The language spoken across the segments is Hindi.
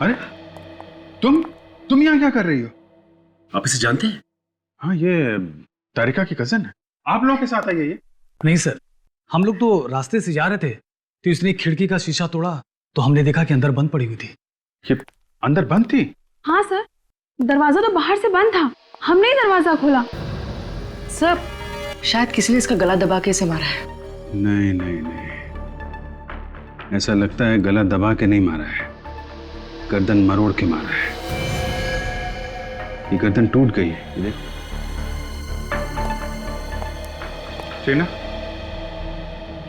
अरे तुम यहाँ क्या कर रही हो? आप इसे जानते हैं? हाँ, ये तारिका की कजन है। आप लोगों के साथ आई है ये? नहीं सर, हम लोग तो रास्ते से जा रहे थे तो इसने खिड़की का शीशा तोड़ा तो हमने देखा कि अंदर बंद पड़ी हुई थी। ये अंदर बंद थी? हाँ सर, दरवाजा तो बाहर से बंद था, हमने ही दरवाजा खोला। सर, शायद किसी ने इसका गला दबा के इसे मारा है। नहीं नहीं नहीं, ऐसा लगता है गला दबा के नहीं मारा है, गर्दन मरोड़ के मारा है। ये गर्दन टूट गई है, ये देख। टीना,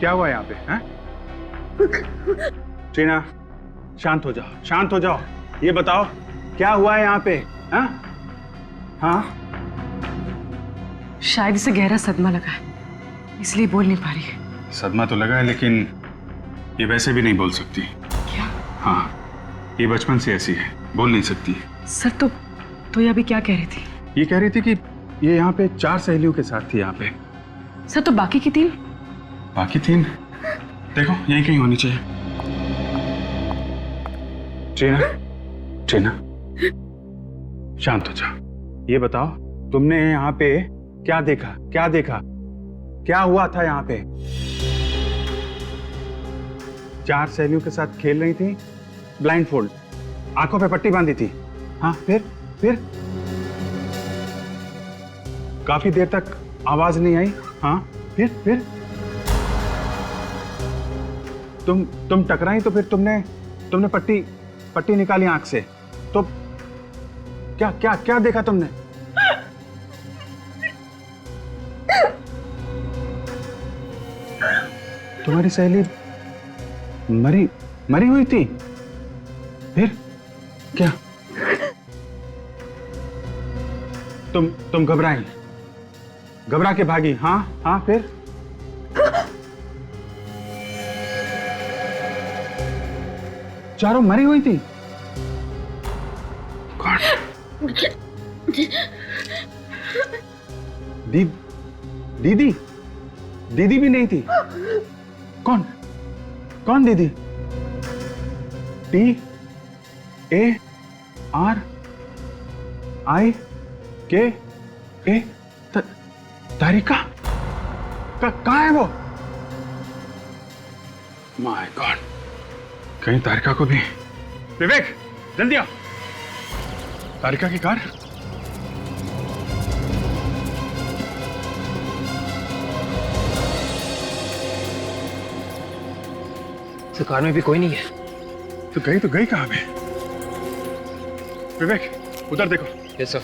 क्या हुआ यहाँ पे? हैं? टीना, शांत हो जाओ, शांत हो जाओ। ये बताओ क्या हुआ है यहाँ पे? हाँ? हाँ? शायद इसे गहरा सदमा लगा है, इसलिए बोल नहीं पा रही है। सदमा तो लगा है, लेकिन ये वैसे भी नहीं बोल सकती। क्या? हाँ, ये बचपन से ऐसी है, बोल नहीं सकती। सर तो ये अभी क्या कह रही थी? ये कह रही थी कि ये यहाँ पे 4 सहेलियों के साथ थी यहाँ पे। सर, तो बाकी की 3? बाकी 3 देखो यहीं कहीं होनी चाहिए। ट्रेना, ट्रेना, शांत हो जाओ। ये बताओ तुमने यहाँ पे क्या देखा? क्या देखा? क्या हुआ था यहाँ पे? 4 सहेलियों के साथ खेल रही थी, ब्लाइंड फोल्ड, आंखों पे पट्टी बांधी थी। हाँ, फिर काफी देर तक आवाज नहीं आई। हाँ, फिर तुम टकराई तो फिर तुमने पट्टी निकाली आंख से। तो क्या देखा तुमने? तुम्हारी सहेली मरी हुई थी? फिर क्या? तुम घबरा के भागी? हाँ, फिर? चारों मरी हुई थी? कौन? दीदी भी नहीं थी? कौन दीदी? TARIKA? तारिका? कहाँ है वो? माय गॉड, कहीं तारिका को भी। विवेक, जल्दी आओ। तारिका की कार? तो कार में भी कोई नहीं है। तो गई कहाँ पे? विवेक, उधर देखो। Yes sir.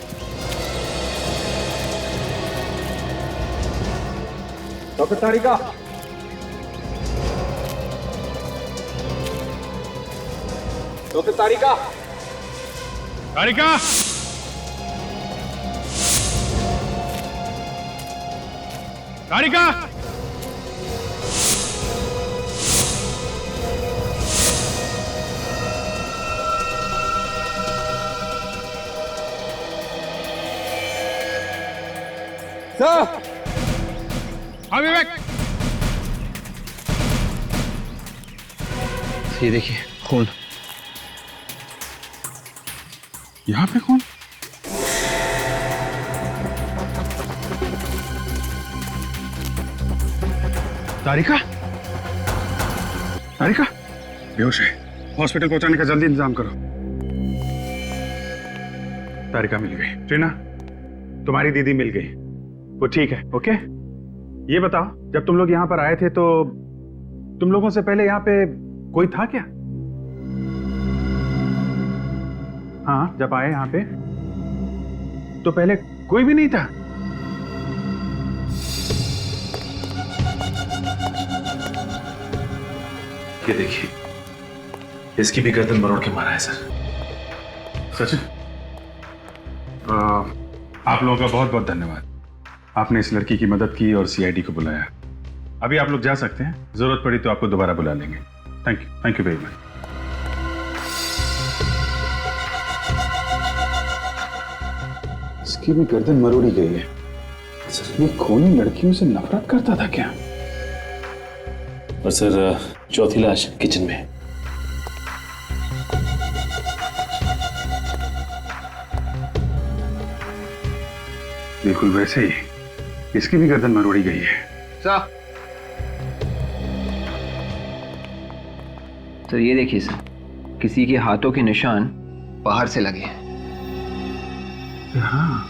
डॉक्टर तारिका, डॉक्टर तारिका, तारिका, तारिका, सर। हाँ विवेक, ये देखिए खून। यहाँ पे कौन? तारिका? बेहोश है, हॉस्पिटल पहुंचाने का जल्दी इंतजाम करो। तारिका मिल गई। ट्रीना, तुम्हारी दीदी मिल गई, वो ठीक है। ओके, ये बताओ जब तुम लोग यहाँ पर आए थे तो तुम लोगों से पहले यहाँ पे कोई था क्या? हाँ, जब आए यहाँ पे तो पहले कोई भी नहीं था? ये देखिए, इसकी भी गर्दन मरोड़ के मारा है सर। सचिन, आप लोगों का बहुत बहुत धन्यवाद। आपने इस लड़की की मदद की और सीआईडी को बुलाया। अभी आप लोग जा सकते हैं, जरूरत पड़ी तो आपको दोबारा बुला लेंगे। Thank you very much. इसकी भी गर्दन मरोड़ी गई है। ये खूनी लड़कियों से नफरत करता था क्या? और सर, चौथी लाश किचन में है। बिल्कुल वैसे ही इसकी भी गर्दन मरोड़ी गई है। तो ये देखिए सर, किसी के हाथों के निशान बाहर से लगे हैं। हाँ,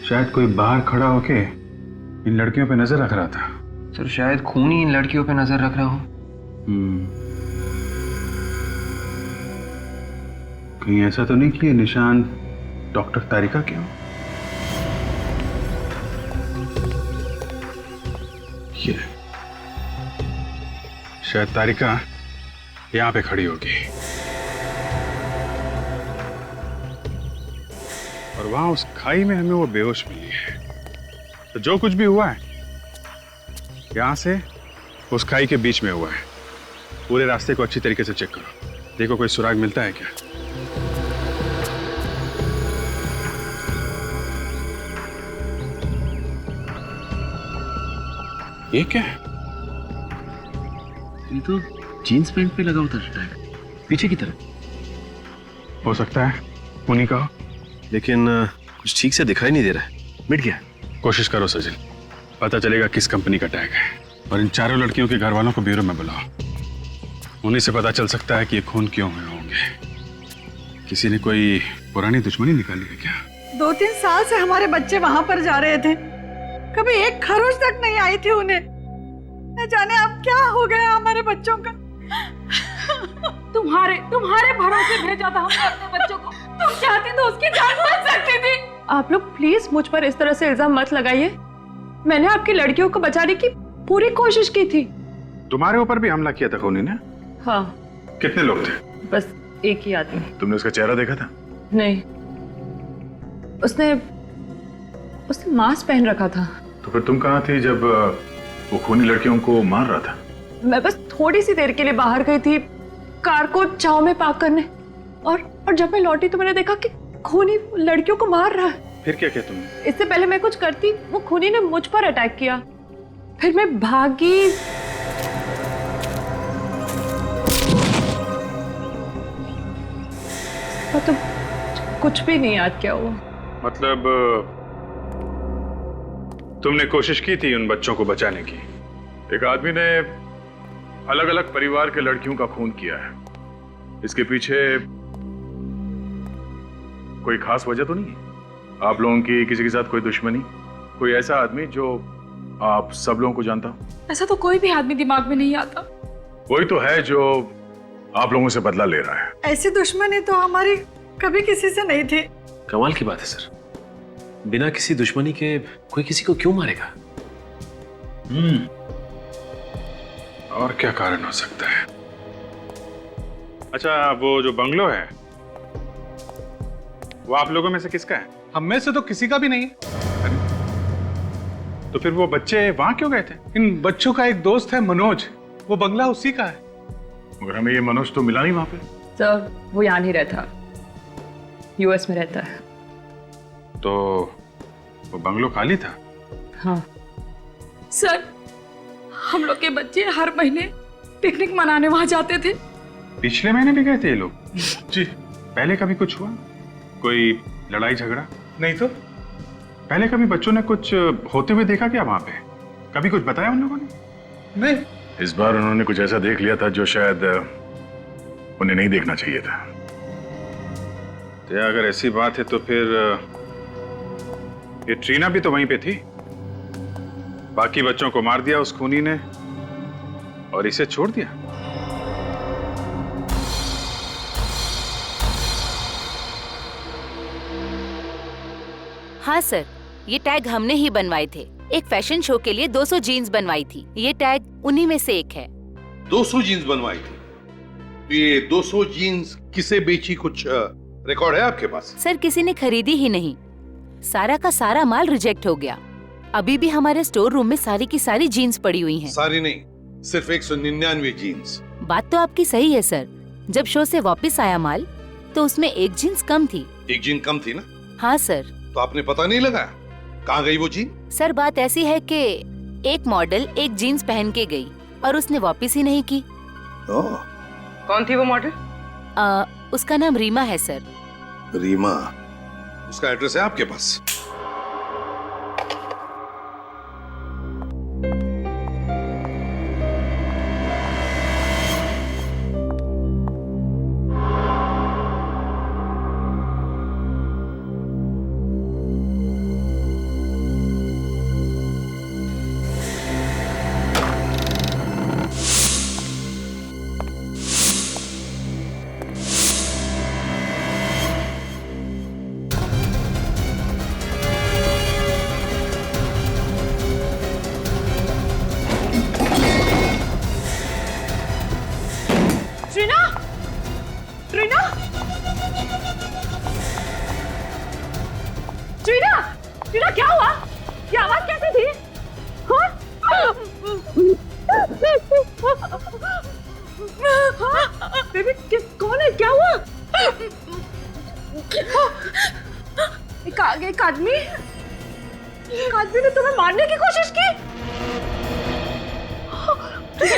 शायद कोई बाहर खड़ा होके इन लड़कियों पे नजर रख रहा था। सर शायद खून ही इन लड़कियों पे नजर रख रहा हो। कहीं ऐसा तो नहीं कि ये निशान डॉक्टर तारिका के हो? ये शायद तारिका यहां पे खड़ी होगी और वहां उस खाई में हमें वो बेहोश मिली है। तो जो कुछ भी हुआ है यहां से उस खाई के बीच में हुआ है। पूरे रास्ते को अच्छी तरीके से चेक करो, देखो कोई सुराग मिलता है क्या। ये क्या है? ये तो जीन्स पैंट पे लगा होता है, पीछे की तरफ। हो सकता है उन्हीं का हो, लेकिन कुछ ठीक से दिखाई नहीं दे रहा है। मिट गया। कोशिश करो सचिन, पता चलेगा किस कंपनी का टैग है। और इन चारों लड़कियों के घर वालों को ब्यूरो में बुलाओ, उन्हीं से पता चल सकता है कि ये खून क्यों हुए होंगे। किसी ने कोई पुरानी दुश्मनी निकाली है क्या? 2-3 साल से हमारे बच्चे वहां पर जा रहे थे, कभी एक खरोच तक नहीं आई थी उन्हें। न जाने अब क्या हो गया हमारे बच्चों का। तुम्हारे भरोसे भेजा था हमने अपने बच्चों को। तुम चाहती तो उसकी जान बच सकती थी। आप लोग प्लीज मुझ पर इस तरह से इल्जाम मत लगाइए। मैंने आपकी लड़कियों को बचाने की पूरी कोशिश की थी। तुम्हारे ऊपर भी हमला किया था खूनी ने? हाँ, कितने लोग थे? बस एक ही आदमी। तुमने उसका चेहरा देखा था? नहीं, उसने मास्क पहन रखा था। तो फिर तुम कहाँ थी जब वो खूनी लड़कियों को मार रहा था? मैं बस थोड़ी सी देर के लिए बाहर गई थी कार को छांव में पार्क करने, और जब मैं लौटी तो मैंने देखा कि खूनी लड़कियों को मार रहा है। फिर क्या किया तुमने? इससे पहले मैं कुछ करती, वो खूनी ने मुझ पर अटैक किया। फिर मैं भागी। तो कुछ भी नहीं याद क्या हुआ। मतलब तुमने कोशिश की थी उन बच्चों को बचाने की? एक आदमी ने अलग अलग परिवार के लड़कियों का खून किया है। इसके पीछे कोई खास वजह तो नहीं है? आप लोगों की किसी के साथ कोई दुश्मनी? कोई ऐसा आदमी जो आप सब लोगों को जानता हो? ऐसा तो कोई भी आदमी दिमाग में नहीं आता। वही तो है जो आप लोगों से बदला ले रहा है। ऐसी दुश्मनी तो हमारी कभी किसी से नहीं थी। कमाल की बात है सर, बिना किसी दुश्मनी के कोई किसी को क्यों मारेगा? और क्या कारण हो सकता है? अच्छा, वो जो बंगलो है वो आप लोगों में से किसका है? हम में से तो किसी का भी नहीं है। तो फिर वो बच्चे वहां क्यों गए थे? इन बच्चों का एक दोस्त है मनोज, वो बंगला उसी का है। मगर हमें ये मनोज तो मिला नहीं वहां पे। सर वो यहाँ नहीं रहता, यूएस में रहता है। तो वो बंगलो खाली था? हाँ सर, हम लोग के बच्चे हर महीने पिकनिक मनाने वहां जाते थे। पिछले महीने भी गए थे ये लोग? जी। पहले कभी कुछ हुआ? कोई लड़ाई झगड़ा? नहीं तो पहले कभी बच्चों ने कुछ होते हुए देखा क्या वहां पे? कभी कुछ बताया उन लोगों ने? नहीं। इस बार उन्होंने कुछ ऐसा देख लिया था जो शायद उन्हें नहीं देखना चाहिए था। तो अगर ऐसी बात है तो फिर ये ट्रीना भी तो वहीं पे थी। बाकी बच्चों को मार दिया उस खूनी ने और इसे छोड़ दिया। हाँ सर, ये टैग हमने ही बनवाए थे। एक फैशन शो के लिए 200 जीन्स बनवाई थी। ये टैग उन्हीं में से एक है। 200 जीन्स बनवाई थी? तो ये 200 जीन्स किसे बेची, कुछ रिकॉर्ड है आपके पास? सर किसी ने खरीदी ही नहीं, सारा का सारा माल रिजेक्ट हो गया। अभी भी हमारे स्टोर रूम में सारी की सारी जीन्स पड़ी हुई हैं। सारी नहीं, सिर्फ 199 जीन्स। बात तो आपकी सही है सर। जब शो से वापस आया माल तो उसमें एक जीन्स कम थी। एक जीन कम थी ना? हाँ सर। तो आपने पता नहीं लगाया कहाँ गई वो जीन? सर बात ऐसी है कि एक मॉडल एक जीन्स पहन के गई और उसने वापस ही नहीं की। कौन थी वो मॉडल? उसका नाम रीमा है सर। रीमा? उसका एड्रेस है आपके पास? ट्रीना, ट्रीना, ट्रीना, ट्रीना क्या हुआ? ये आवाज कैसे थी? हाँ? बेबी कौन है? क्या हुआ? एक आदमी ने तुम्हें मारने की कोशिश की।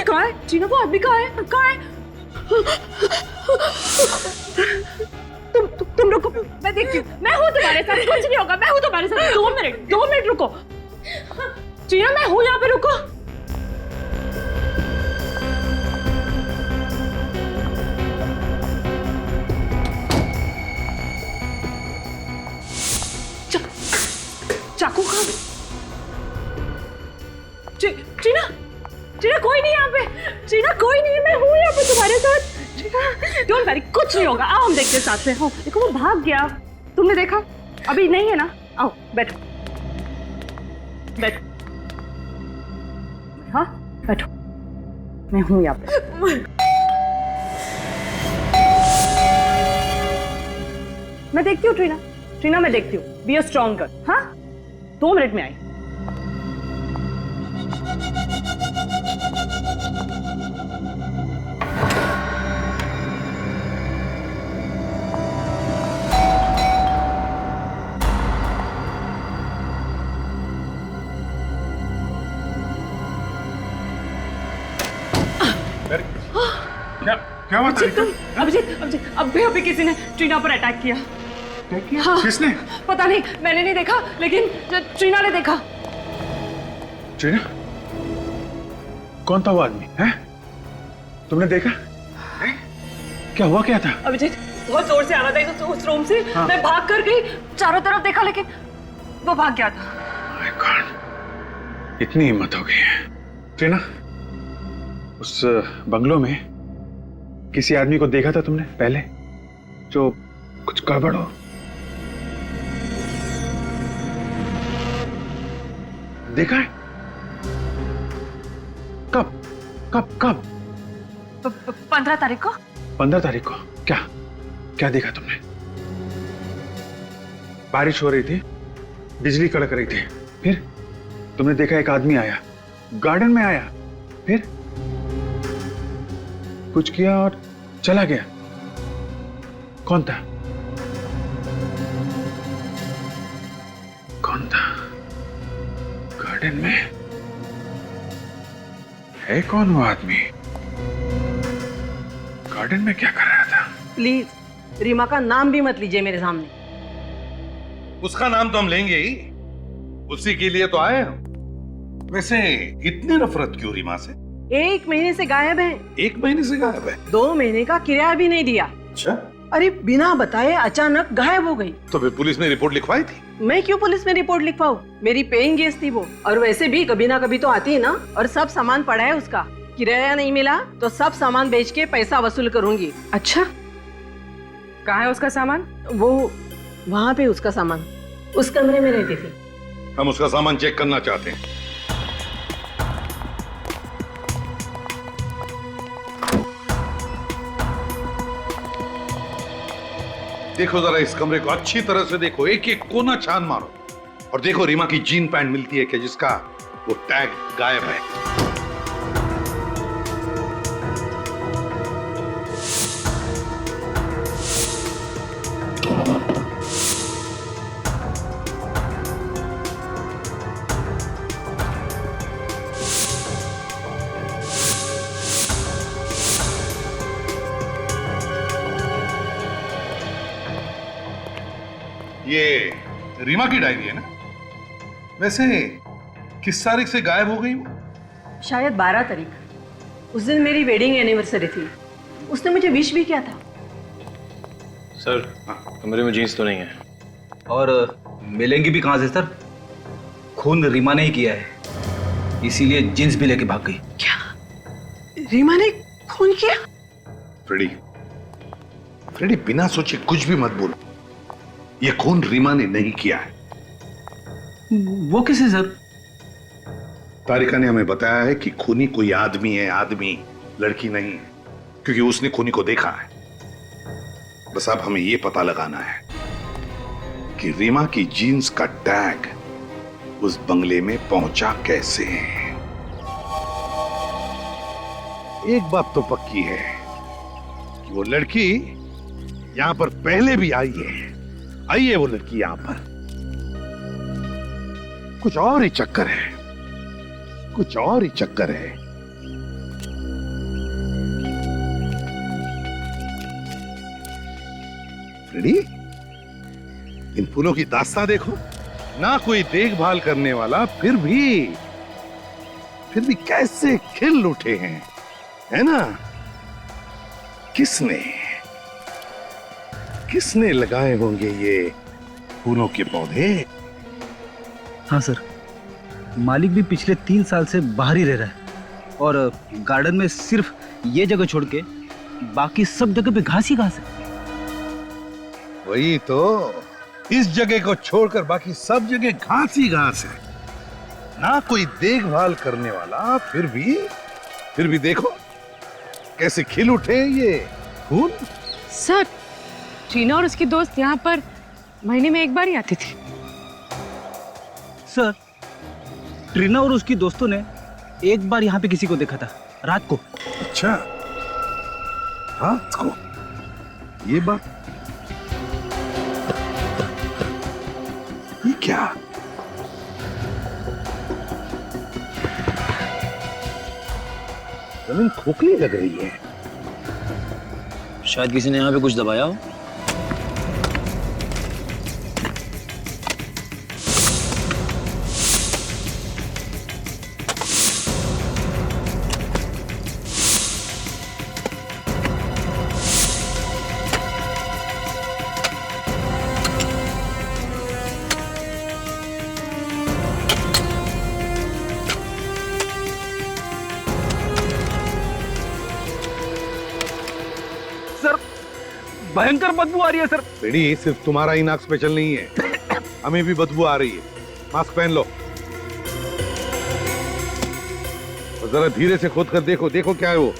कहाँ है ट्रीना? वो आदमी कहाँ है? कहाँ है? तुम रुको, मैं देखती हूँ। मैं हूँ तुम्हारे साथ, कुछ नहीं होगा। मैं हूँ तुम्हारे साथ। 2 मिनट रुको ट्रीना, मैं हूँ यहाँ पे, रुको। चाकू कहाँ? ट्रीना, ट्रीना कोई नहीं यहाँ पे। ट्रीना कोई नहीं, मैं हूँ यहाँ पे तुम्हारे साथ। डोंट वरी, कुछ नहीं होगा। आओ हम देखते हैं साथ में। हो देखो वो भाग गया। तुमने देखा? अभी नहीं है ना? आओ बैठो, बैठो। हाँ बैठो, मैं हूँ यहाँ पे। मैं देखती हूँ ट्रीना, ट्रीना मैं देखती हूँ। Be a strong girl. हाँ 2 मिनट में आई। क्या बात है? अभिजीत, अभी किसी ने ट्रीना पर अटैक किया। हाँ, किसने? पता नहीं, मैंने नहीं देखा, लेकिन ट्रीना ने देखा। ट्रीना? कौन था वो आदमी? हैं? तुमने देखा? क्या हुआ, क्या था? अभिजीत बहुत जोर से आवाज आई उस रूम से। हाँ। मैं भाग कर गई, चारों तरफ देखा, लेकिन वो भाग गया था। My God, इतनी हिम्मत हो गई है। ट्रीना, उस बंगलों में किसी आदमी को देखा था तुमने पहले, जो कुछ गड़बड़ हो? देखा है? कब कब कब? 15 तारीख को। 15 तारीख को? क्या क्या देखा तुमने? बारिश हो रही थी, बिजली कड़क रही थी, फिर तुमने देखा एक आदमी आया, गार्डन में आया, फिर कुछ किया और चला गया। कौन था? कौन था? गार्डन में है कौन वो आदमी? गार्डन में क्या कर रहा था? प्लीज रीमा का नाम भी मत लीजिए मेरे सामने। उसका नाम तो हम लेंगे ही, उसी के लिए तो आए हम। वैसे इतनी नफरत क्यों रीमा से? 1 महीने से गायब है। 1 महीने से गायब है? 2 महीने का किराया भी नहीं दिया। अच्छा। अरे बिना बताए अचानक गायब हो गई। तो फिर पुलिस ने रिपोर्ट लिखवाई थी? मैं क्यों पुलिस में रिपोर्ट लिखवाऊं? मेरी पेइंग गेस्ट थी वो, और वैसे भी कभी ना कभी तो आती है ना। और सब सामान पड़ा है उसका, किराया नहीं मिला तो सब सामान बेच के पैसा वसूल करूंगी। अच्छा, कहाँ है उसका सामान? वो वहाँ पे उसका सामान। उस कमरे में रहती थी। हम उसका सामान चेक करना चाहते हैं। देखो जरा इस कमरे को अच्छी तरह से देखो, एक एक कोना छान मारो और देखो रीमा की जीन पैंट मिलती है क्या जिसका वो टैग गायब है। ये रीमा की डायरी है ना? वैसे किस तारीख से गायब हो गई वो? शायद 12 तारीख। उस दिन मेरी वेडिंग एनिवर्सरी थी। उसने मुझे विश भी किया था। सर कमरे में जीन्स तो नहीं है। और मिलेंगी भी कहां से सर? खून रीमा ने ही किया है, इसीलिए जींस भी लेके भाग गई। क्या रीमा ने खून किया? फ्रेडी, फ्रेडी बिना सोचे कुछ भी मत बोलो। ये खून रीमा ने नहीं किया है। वो किसे सर? तारिका ने हमें बताया है कि खूनी कोई आदमी है, आदमी, लड़की नहीं है, क्योंकि उसने खूनी को देखा है। बस अब हमें यह पता लगाना है कि रीमा की जीन्स का टैग उस बंगले में पहुंचा कैसे। एक बात तो पक्की है कि वो लड़की यहां पर पहले भी आई है वो लड़की यहां पर। कुछ और ही चक्कर है, कुछ और ही चक्कर है। फ्रेडी, इन फूलों की दास्तां देखो ना, कोई देखभाल करने वाला, फिर भी कैसे खिल उठे हैं, है ना? किसने लगाए होंगे ये फूलों के पौधे? हाँ सर, मालिक भी पिछले 3 साल से बाहर ही रह रहा है और गार्डन में सिर्फ ये जगह छोड़ के बाकी सब जगह पे घास ही घास है। वही तो, इस जगह को छोड़कर बाकी सब जगह घास ही घास है, ना कोई देखभाल करने वाला, फिर भी देखो कैसे खिल उठे ये फूल। सर टीना और उसकी दोस्त यहाँ पर महीने में एक बार ही आती थी। सर ट्रीना और उसकी दोस्तों ने एक बार यहाँ पे किसी को देखा था रात को। अच्छा, रात को? ये बात, ये क्या? जमीन खोखली लग रही है। शायद किसी ने यहाँ पे कुछ दबाया हो। भयंकर बदबू आ रही है सर। बेड़ी, सिर्फ तुम्हारा ही नाक स्पेशल नहीं है, हमें भी बदबू आ रही है। मास्क पहन लो और जरा धीरे से खोद कर देखो, देखो क्या है वो।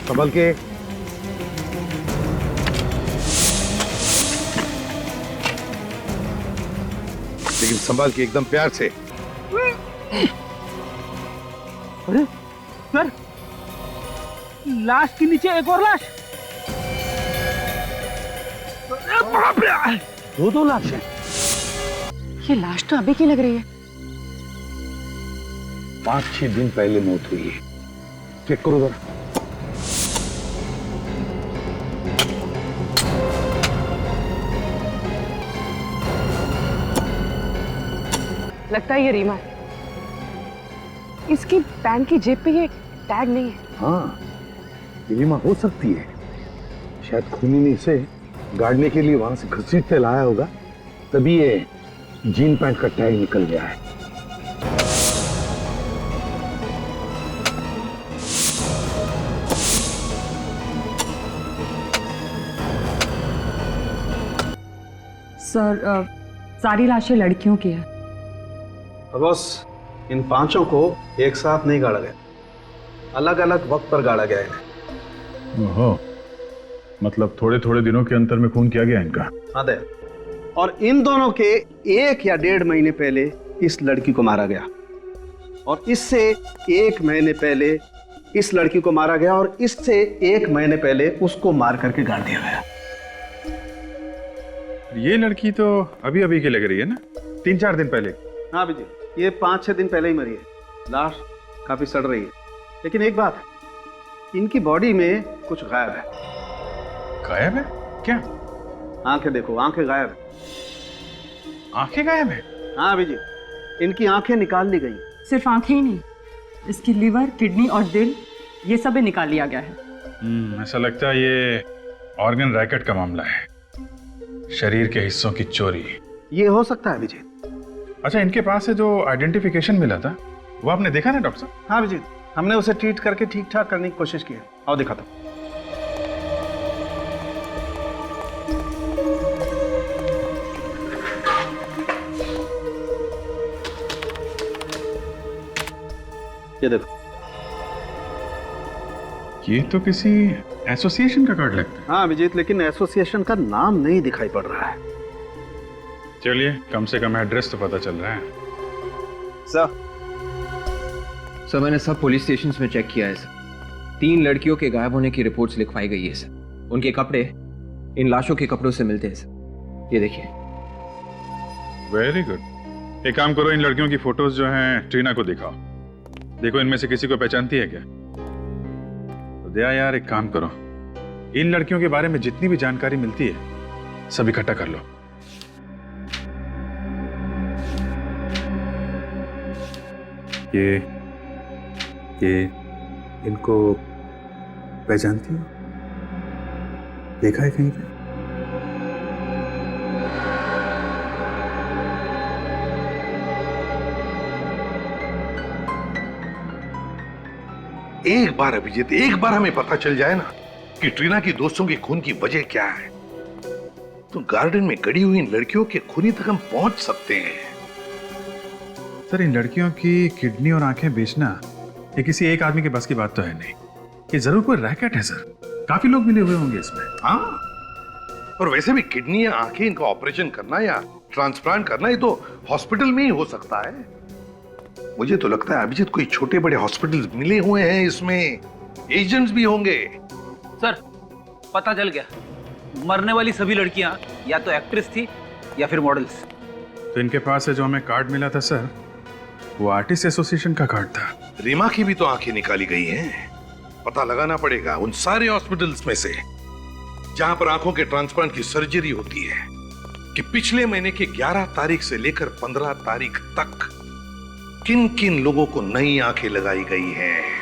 संभल के, लेकिन संभाल के, एकदम प्यार से। अरे सर, लाश के नीचे एक और लाश। दो लाश है। ये लाश तो अभी की लग रही है। 5-6 दिन पहले मौत हुई है। चेक करो जरा। लगता है ये रीमा है। इसकी पैंट की जेब पे ये टैग नहीं है। हाँ, रीमा हो सकती है। शायद खूनी ने इसे गाड़ने के लिए वहां से घसीटते लाया होगा, तभी ये जीन पैंट का टैग निकल गया है। सर सारी लाशें लड़कियों की है। बॉस, इन पांचों को एक साथ नहीं गाड़ा गया, अलग अलग वक्त पर गाड़ा गया इन्हें। ओहो, मतलब थोड़े थोड़े दिनों के अंतर में खून किया गया इनका। हाँ दे। और इन दोनों के 1 या 1.5 महीने पहले इस लड़की को मारा गया, और इससे 1 महीने पहले इस लड़की को मारा गया, और इससे 1 महीने पहले उसको मार करके गाड़ दिया गया। ये लड़की तो अभी अभी की लग रही है ना, 3-4 दिन पहले। हाँ जी, ये 5-6 दिन पहले ही मरी है। लाश काफी सड़ रही है, लेकिन एक बात है, इनकी बॉडी में कुछ गायब है। गायब है? क्या? आंखें देखो, आंखें गायब है। आंखें गायब है? हाँ अभी जी, इनकी आंखें निकाल ली गई। सिर्फ आंखें ही नहीं, इसकी लिवर, किडनी और दिल, ये सब भी निकाल लिया गया है। ऐसा लगता है ये ऑर्गन रैकेट का मामला है, शरीर के हिस्सों की चोरी। ये हो सकता है अभिजीत। अच्छा, इनके पास से जो आइडेंटिफिकेशन मिला था वो आपने देखा ना डॉक्टर साहब? हाँ अभिजीत, हमने उसे ट्रीट करके ठीक ठाक करने की कोशिश की है। आओ दिखाता हूं। ये देखो, ये तो किसी एसोसिएशन का कार्ड लगता है। हाँ अभिजीत, लेकिन एसोसिएशन का नाम नहीं दिखाई पड़ रहा है। चलिए, कम से कम एड्रेस तो पता चल रहा है। सर मैंने सब पुलिस स्टेशंस में चेक किया है सर। 3 लड़कियों के गायब होने की रिपोर्ट्स लिखवाई गई है सर। उनके कपड़े इन लाशों के कपड़ों से मिलते हैं सर। ये देखिए। Very good. एक काम करो, इन लड़कियों की फोटोज जो हैं ट्रीना को दिखाओ। देखो इनमें से किसी को पहचानती है क्या? तो दया यार, एक काम करो, इन लड़कियों के बारे में जितनी भी जानकारी मिलती है सब इकट्ठा कर लो। ये इनको पहचानती हो? देखा है कहीं पे? एक बार अभिजीत, एक बार हमें पता चल जाए ना कि ट्रीना की दोस्तों के खून की वजह क्या है, तो गार्डन में गड़ी हुई इन लड़कियों के खूनी तक हम पहुंच सकते हैं। सर, इन लड़कियों की किडनी और आंखें बेचना ये किसी एक आदमी के बस की बात तो है नहीं। ये जरूर कोई रैकेट है सर, काफी लोग मिले हुए होंगे इसमें। हाँ, और वैसे भी किडनी या आंखें इनका ऑपरेशन करना या ट्रांसप्लांट करना, ये तो हॉस्पिटल में ही हो सकता है। मुझे तो लगता है अभिजीत कोई छोटे बड़े हॉस्पिटल मिले हुए हैं, इसमें एजेंट्स भी होंगे। सर, पता चल गया, मरने वाली सभी लड़कियां या तो एक्ट्रेस थी या फिर मॉडल्स। तो इनके पास से जो हमें कार्ड मिला था सर, वो आर्टिस्ट एसोसिएशन का कार्ड था। रीमा की भी तो आंखें निकाली गई हैं। पता लगाना पड़ेगा उन सारे हॉस्पिटल्स में से जहां पर आंखों के ट्रांसप्लांट की सर्जरी होती है कि पिछले महीने के 11 तारीख से लेकर 15 तारीख तक किन किन लोगों को नई आंखें लगाई गई हैं।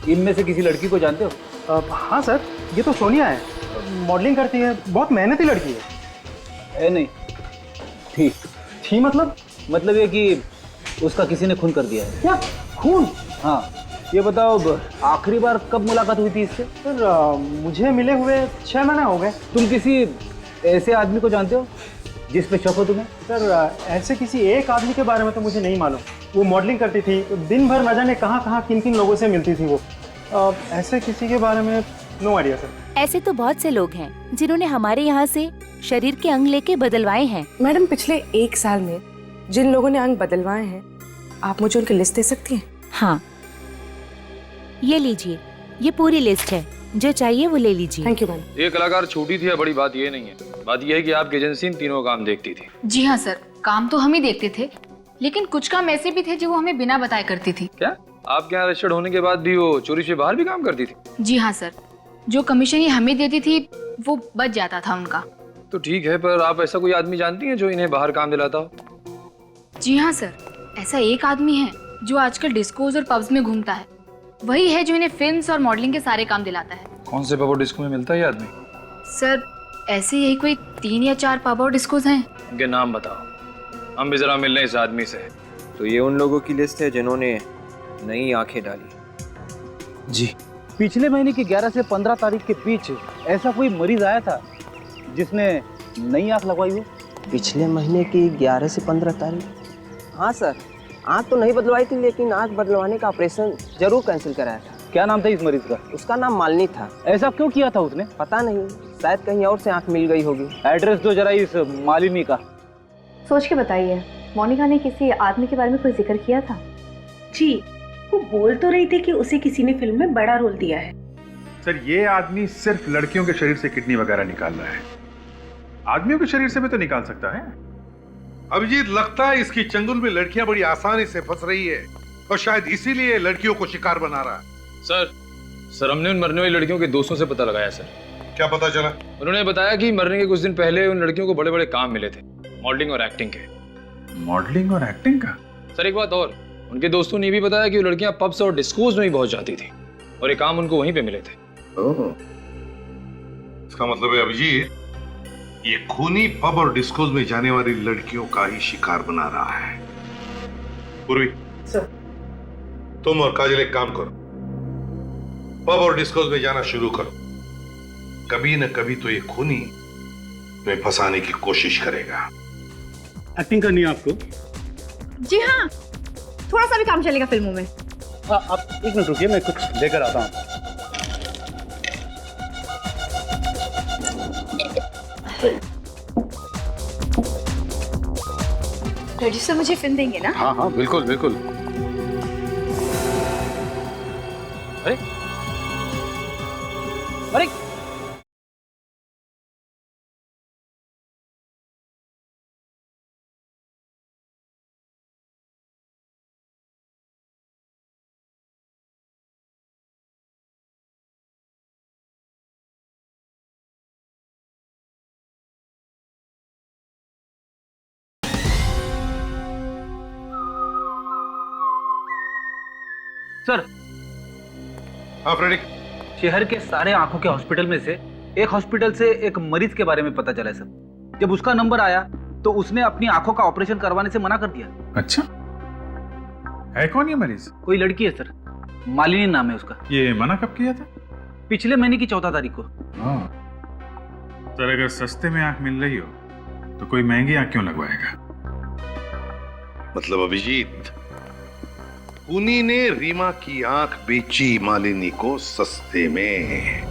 इनमें से किसी लड़की को जानते हो? हाँ सर, ये तो सोनिया है, मॉडलिंग करती है, बहुत मेहनती लड़की है। नहीं, ठीक थी मतलब ये कि उसका किसी ने खून कर दिया है। क्या खून? हाँ, ये बताओ आखिरी बार कब मुलाकात हुई थी इससे? सर मुझे मिले हुए 6 महीने हो गए। तुम किसी ऐसे आदमी को जानते हो जिस पे शक हो तुम्हें? सर ऐसे किसी एक आदमी के बारे में तो मुझे नहीं मालूम। वो मॉडलिंग करती थी, दिन भर न जाने कहाँ कहाँ किन किन लोगों से मिलती थी वो। ऐसे किसी के बारे में नो आइडिया सर। ऐसे तो बहुत से लोग हैं जिन्होंने हमारे यहाँ से शरीर के अंग लेके बदलवाए हैं। मैडम, पिछले 1 साल में जिन लोगों ने अंग बदलवाए हैं, आप मुझे उनकी लिस्ट दे सकती हैं? हाँ, ये लीजिए, ये पूरी लिस्ट है, जो चाहिए वो ले लीजिए। Thank you ma'am. ये कलाकार छोटी थी, बड़ी बात ये नहीं है। बात ये है कि आपकी एजेंसी इन तीनों काम देखती थी। जी हाँ सर, काम तो हम ही देखते थे, लेकिन कुछ काम ऐसे भी थे जो वो हमें बिना बताए करती थी। क्या आपके यहाँ रजिस्टर्ड होने के बाद भी वो चोरी से बाहर भी काम करती थी? जी हाँ सर, जो कमीशन ये हमें देती थी वो बच जाता था उनका। तो ठीक है, पर आप ऐसा कोई आदमी जानती हैं जो इन्हें बाहर काम दिलाता हो? जी हाँ सर, ऐसा एक आदमी है जो आजकल डिस्कोज और पब्स में घूमता है। वही है जो इन्हें फिल्म्स और मॉडलिंग के सारे काम दिलाता है। कौन से पब और डिस्को में मिलता है ये आदमी? सर ऐसे यही कोई 3 या 4 पब और डिस्कोज हैं। इनके नाम बताओ, हम भी जरा मिल रहे इस आदमी से। तो ये उन लोगों की लिस्ट है जिन्होंने नई आंखें डाली। जी। पिछले महीने की 11 से 15 तारीख के बीच ऐसा कोई मरीज आया था जिसने नई आंख लगवाई हो? पिछले महीने की 11 से 15 तारीख? हाँ सर, आंख तो नहीं बदलवाई थी, लेकिन आंख बदलवाने का ऑपरेशन जरूर कैंसिल कराया था। क्या नाम था इस मरीज का? उसका नाम मालिनी था। ऐसा क्यों किया था उसने? पता नहीं, शायद कहीं और से आंख मिल गई होगी। एड्रेस दो जरा इस मालिनी का। सोच के बताइए, मोनिका ने किसी आदमी के बारे में कोई जिक्र किया था? जी, वो बोल तो रही थी कि उसे किसी ने फिल्म में बड़ा रोल दिया है। सर ये आदमी सिर्फ लड़कियों के शरीर से किडनी वगैरह निकाल रहा है, आदमियों के शरीर से भी तो निकाल सकता है। अभिजीत, लगता है इसकी चंगुल में लड़कियां बड़ी आसानी से फंस रही है और शायद इसीलिए लड़कियों को शिकार बना रहा है। सर हमने उन मरने वाली लड़कियों के दोस्तों से पता लगाया सर। क्या पता चला? उन्होंने बताया कि मरने के कुछ दिन पहले उन लड़कियों को बड़े बड़े काम मिले थे, मॉडलिंग और एक्टिंग के। मॉडलिंग और एक्टिंग का? सर एक बात और, उनके दोस्तों ने भी बताया कि वो लड़कियां पब्स और डिस्कोज में भी पहुंच जाती थी और ये काम उनको वहीं पे मिले थे। इसका मतलब है अभिजीत, ये खूनी पब और डिस्कोज में जाने वाली लड़कियों का ही शिकार बना रहा है। पूर्वी सर, तुम और काजल एक काम करो, पब और डिस्कोज में जाना शुरू करो। कभी न कभी तो ये खूनी तुम्हें फंसाने की कोशिश करेगा। एक्टिंग करनी है आपको? जी हाँ, थोड़ा सा भी काम चलेगा फिल्मों में। आप 1 मिनट रुकिए, मैं कुछ लेकर आता हूँ। प्रोड्यूसर मुझे फिल्म देंगे ना? हाँ हाँ बिल्कुल बिल्कुल। अरे अरे सर। हाँ फ्रेडिक। शहर के सारे आंखों के हॉस्पिटल में से एक हॉस्पिटल से एक मरीज के बारे में पता चला है सर। जब उसका नंबर आया तो उसने अपनी आंखों का ऑपरेशन करवाने से मना कर दिया। अच्छा, है कौन ये मरीज? कोई लड़की है सर, मालिनी नाम है उसका। ये मना कब किया था? पिछले महीने की 14 तारीख को। हाँ सर, अगर सस्ते में आंख मिल रही हो तो कोई महंगी आंख क्यों लगवाएगा? मतलब अभिजीत, खूनी ने रीमा की आंख बेची मालिनी को सस्ते में।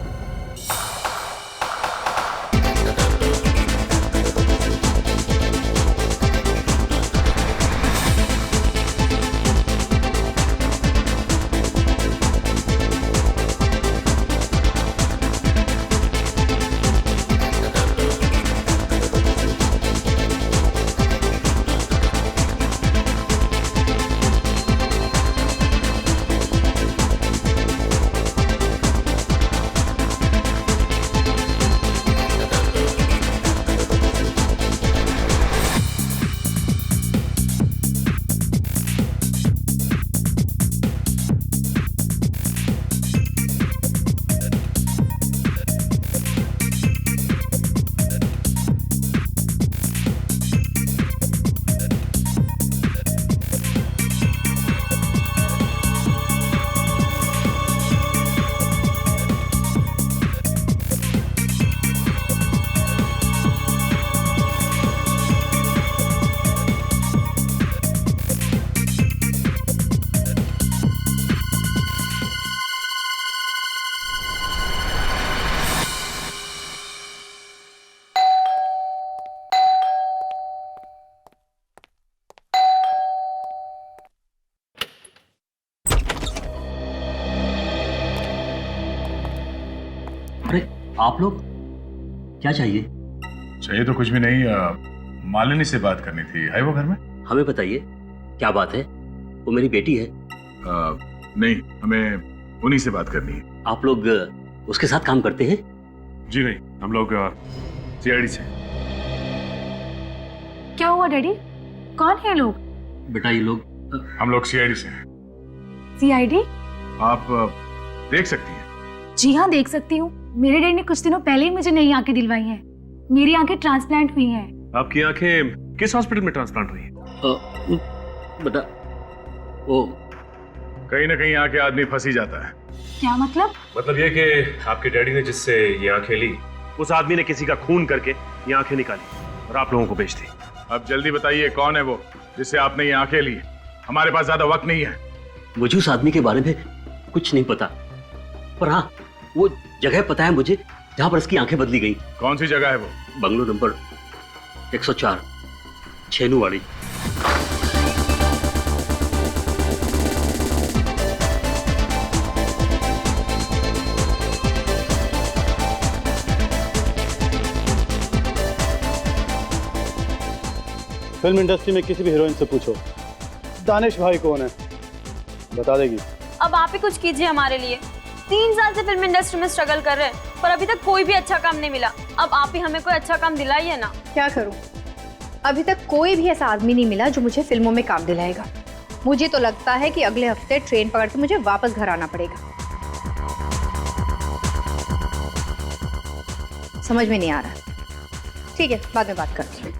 अरे आप लोग, क्या चाहिए? चाहिए तो कुछ भी नहीं, मालिनी से बात करनी थी। है वो घर में? हमें बताइए, क्या बात है? वो मेरी बेटी है। नहीं, हमें उन्हीं से बात करनी है। आप लोग उसके साथ काम करते हैं? जी नहीं, हम लोग सीआईडी से। क्या हुआ डैडी? कौन है लोग? बेटा ये लोग हम लोग सीआईडी से हैं। सीआईडी? आप देख सकती हैं। जी हाँ, देख सकती हूँ। मेरे डैडी ने कुछ दिनों पहले ही मुझे नई आंखें दिलवाई हैं। मेरी आंखें ट्रांसप्लांट हुई हैं। आपकी आंखें किस हॉस्पिटल में ट्रांसप्लांट हुई है? बता वो कहीं ना कहीं आके आदमी फंस ही जाता है। क्या मतलब? मतलब ये कि आपके डैडी ने जिससे ये आंखें ली, उस आदमी ने किसी का खून करके ये आंखें निकाली और आप लोगों को बेच दी। अब जल्दी बताइए कौन है वो जिससे आपने ये आंखें ली? हमारे पास ज्यादा वक्त नहीं है। मुझे उस आदमी के बारे में कुछ नहीं पता, पर हाँ वो जगह पता है मुझे जहां पर उसकी आंखें बदली गई। कौन सी जगह है वो? Bungalow number 104, छेनूवाड़ी। फिल्म इंडस्ट्री में किसी भी हीरोइन से पूछो दानिश भाई कौन है, बता देगी। अब आप ही कुछ कीजिए हमारे लिए। 3 साल से फिल्म इंडस्ट्री में स्ट्रगल कर रहे हैं, पर अभी तक कोई भी अच्छा काम नहीं मिला। अब आप ही हमें कोई अच्छा काम दिलाइए ना। क्या करूँ? अभी तक कोई भी ऐसा आदमी नहीं मिला जो मुझे फिल्मों में काम दिलाएगा। मुझे तो लगता है कि अगले हफ्ते ट्रेन पकड़ के मुझे वापस घर आना पड़ेगा। समझ में नहीं आ रहा। ठीक है, बाद में बात करती हूँ।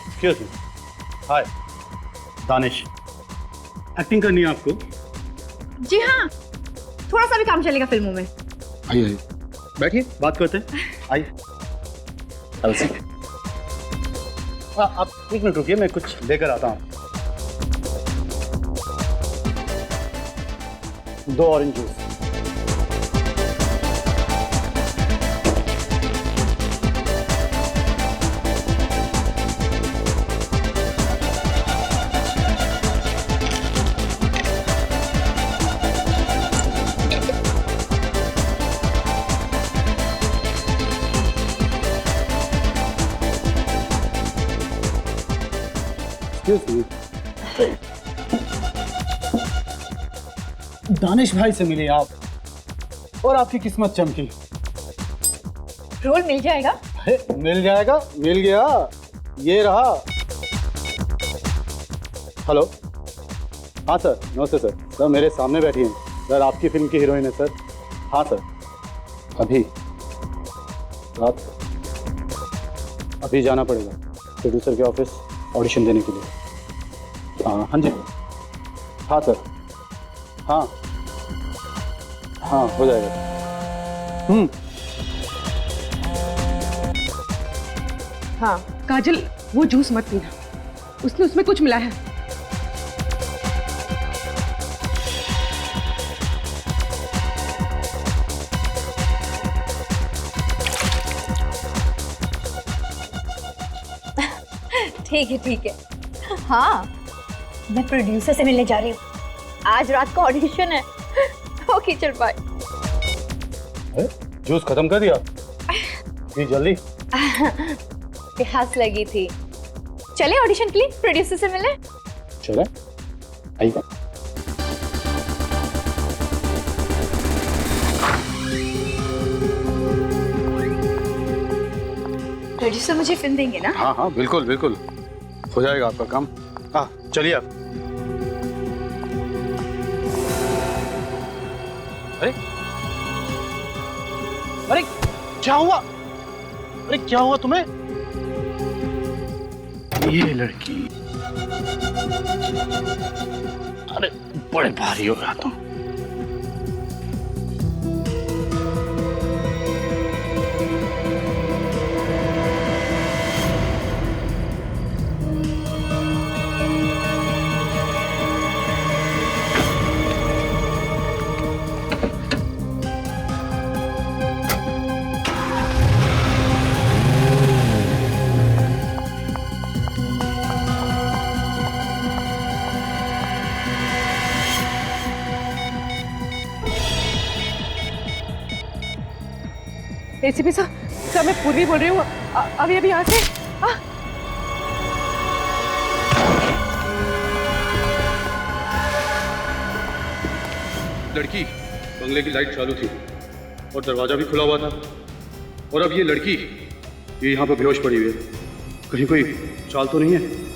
Excuse me. Hi Danish, acting करनी है आपको? जी हाँ, थोड़ा सा भी काम चलेगा फिल्मों में। आइए बैठिए, बात करते हैं। आइए। आप 1 मिनट रुकिए, मैं कुछ लेकर आता हूँ। 2 ऑरेंज जूस। दानिश भाई से मिले आप और आपकी किस्मत चमकी। रोल मिल जाएगा? मिल जाएगा, मिल गया, ये रहा। हेलो, हाँ सर, नमस्ते सर। सर मेरे सामने बैठी हैं सर, आपकी फिल्म की हीरोइन है सर। हाँ सर, अभी रात अभी जाना पड़ेगा प्रोड्यूसर के ऑफिस ऑडिशन देने के लिए। हाँ जी, हाँ सर, हाँ हाँ हो जाएगा। हाँ काजल, वो जूस मत पीना, उसने उसमें कुछ मिला है। ठीक है। हाँ, मैं प्रोड्यूसर से मिलने जा रही हूँ। आज रात का ऑडिशन है। ओके चल बाय। जूस खत्म कर दिया? जी जल्दी। प्यास लगी थी। चले ऑडिशन के लिए प्रोड्यूसर से मिले। चले आइए। प्रोड्यूसर मुझे फिल्म देंगे ना? हाँ हाँ बिल्कुल बिल्कुल, हो जाएगा आपका काम। हाँ चलिए आप। अरे अरे क्या हुआ? अरे क्या हुआ तुम्हें? ये लड़की, अरे बड़े भारी हो गया तुम। एसीपी सर, मैं पूर्वी बोल रही हूँ। अभी यहाँ से लड़की बंगले की लाइट चालू थी और दरवाजा भी खुला हुआ था, और अब ये लड़की ये यहाँ पर बेहोश पड़ी हुई है। कहीं कोई चाल तो नहीं है?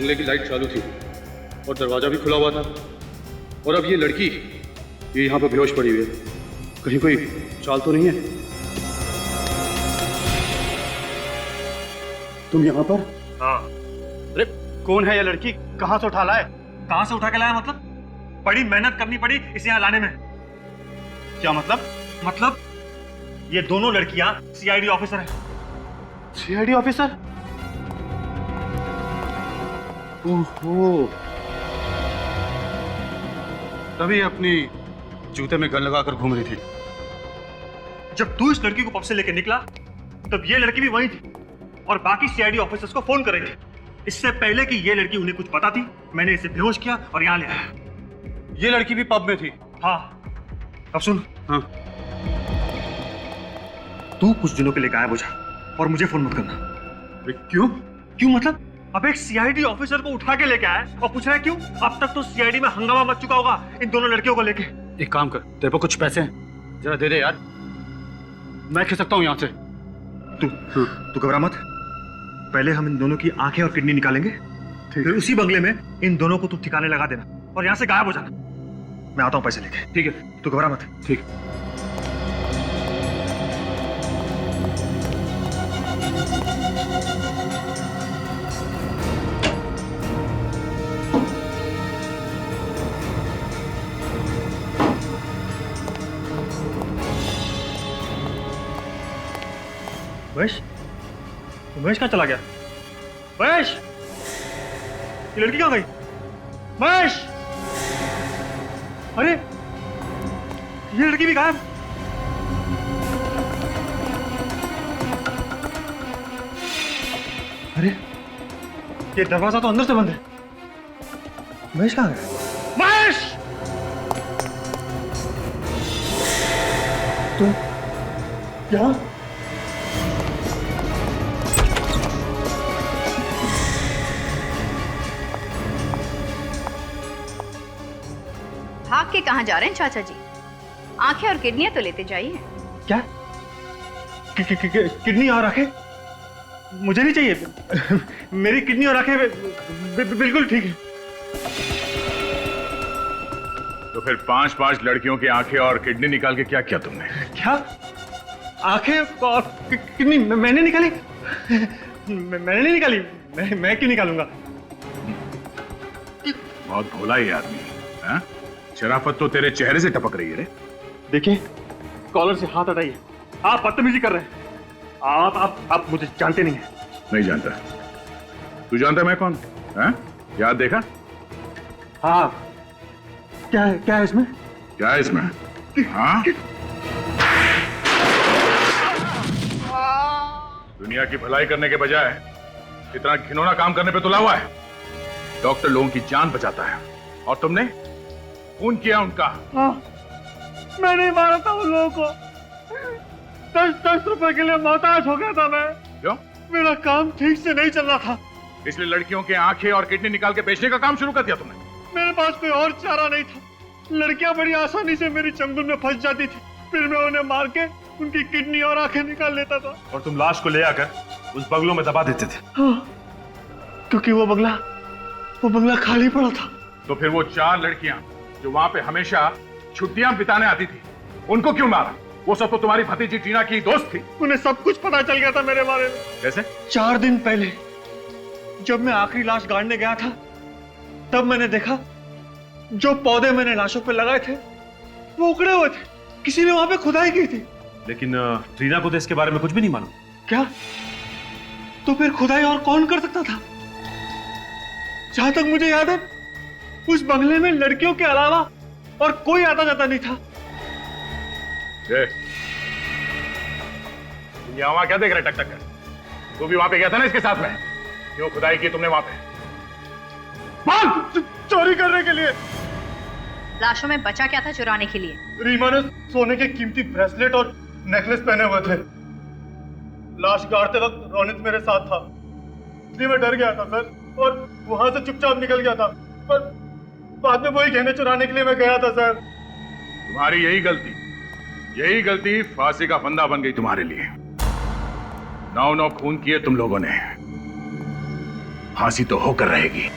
बंगले की लाइट चालू थी और दरवाजा भी खुला हुआ था, और अब ये लड़की ये यहाँ पर बेहोश पड़ी हुई है। कहीं कोई चाल तो नहीं है? तुम यहाँ पर? हाँ। अरे कौन है ये लड़की? कहाँ से उठा लाए? कहाँ से उठा के लाया मतलब? बड़ी मेहनत करनी पड़ी इसे यहाँ लाने में। क्या मतलब? मतलब ये दोनों लड़कियां सीआईडी ऑफिसर हैं। CID officer? ओहो, तभी अपनी जूते में गन लगाकर घूम रही थी। जब तू इस लड़की को पब से लेकर निकला तब ये लड़की भी वहीं थी और बाकी सीआईडी ऑफिसर्स को फोन कर रही थी। इससे पहले कि ये लड़की उन्हें कुछ पता थी, मैंने इसे बेहोश किया और यहाँ ले आया। ये लड़की भी पब में थी? हाँ। अब सुन। हाँ। तू कुछ दिनों के लिए गायब हो जा और मुझे फोन मत करना। क्यों? क्यों मतलब? अब एक सीआईडी ऑफिसर को उठा के लेके आया और पूछ रहा है क्यों? अब तक तो सीआईडी में हंगामा मच चुका होगा इन दोनों लड़कियों को लेके। एक काम कर, तेरे पर कुछ पैसे हैं, जरा दे दे यार, मैं खिस सकता हूँ यहाँ से। तू घबरा मत। पहले हम इन दोनों की आंखें और किडनी निकालेंगे, फिर उसी बंगले में इन दोनों को तू ठिकाने लगा देना और यहाँ से गायब हो जाना। मैं आता हूँ पैसे लेके। ठीक है, तू घबरा मत। ठीक। महेश, महेश कहाँ चला गया? महेश, ये लड़की कहाँ गई? महेश, अरे ये लड़की भी गायब। अरे ये दरवाजा तो अंदर से बंद है। महेश कहाँ गया? महेश, तुम यहाँ? भाग के कहाँ जा रहे हैं चाचा जी? आंखें और किडनियां तो लेते जाइए। क्या? किडनी और आंखें? मुझे नहीं चाहिए। मेरी किडनी और आंखें बिल्कुल ठीक है। तो फिर 5-5 लड़कियों की आंखें और किडनी निकाल के क्या किया तुमने? क्या? आंखें और किडनी मैंने निकाली? मैंने नहीं निकाली। मैं क्यों निकालूंगा? बहुत भोला ये आदमी है। शराफत तो तेरे चेहरे से टपक रही है रे। देखिए, कॉलर से हाथ हटाइए। आप बदतमीजी कर रहे हैं। आप मुझे जानते नहीं हैं। नहीं जानता। तू जानता मैं कौन? हैं? याद देखा? हाँ। क्या है इसमें? क्या है इसमें? हाँ? दुनिया की भलाई करने के बजाय इतना घिनौना काम करने पे तुला हुआ है। डॉक्टर लोगों की जान बचाता है और तुमने खून किया उनका। हाँ, मैंने मारा था उन लोगों को। 10 रुपए के लिए मोहताज हो गया था मैं। क्यों? मेरा काम ठीक से नहीं चल रहा था, इसलिए लड़कियों के आंखें और किडनी निकाल के बेचने का काम शुरू कर दिया तुमने। मेरे पास कोई और चारा नहीं था। लड़कियां बड़ी आसानी से मेरी चंगुल में फंस जाती थी, फिर मैं उन्हें मार के उनकी किडनी और आंखें निकाल लेता था। और तुम लाश को ले आकर उस बंगलों में दबा देते थे। हाँ, क्योंकि वो बंगला खाली पड़ा था। तो फिर वो 4 लड़कियां जो वहां पे हमेशा छुट्टियां बिताने आती थी, उनको क्यों मारा? वो सब तो तुम्हारी भतीजी टीना की दोस्त थी। उन्हें सब कुछ पता चल गया था मेरे बारे में। कैसे? 4 दिन पहले जब मैं आखिरी लाश गाड़ने गया था, तब मैंने देखा जो पौधे मैंने लाशों पे लगाए थे वो उखड़े हुए थे। किसी ने वहां पे खुदाई की थी। लेकिन टीना को तो इसके बारे में कुछ भी नहीं मालूम। क्या? तो फिर खुदाई और कौन कर सकता था? जहां तक मुझे याद है, उस बंगले में लड़कियों के अलावा और कोई आता जाता नहीं था। वहां क्या देख रहे टक कर? तू भी वहां पे गया था ना इसके साथ में? क्यों खुदाई की तुमने वहां पे? चोरी करने के लिए। लाशों में बचा क्या था चुराने के लिए? रीमा ने सोने के कीमती ब्रेसलेट और नेकलेस पहने हुए थे। लाश गाड़ते वक्त रोनित मेरे साथ था, इसलिए मैं डर गया था सर, और वहां से चुपचाप निकल गया था। पर बाद में वही गहने चुराने के लिए मैं गया था सर। तुम्हारी यही गलती फांसी का फंदा बन गई तुम्हारे लिए। 9 खून किए तुम लोगों ने। फांसी तो होकर रहेगी।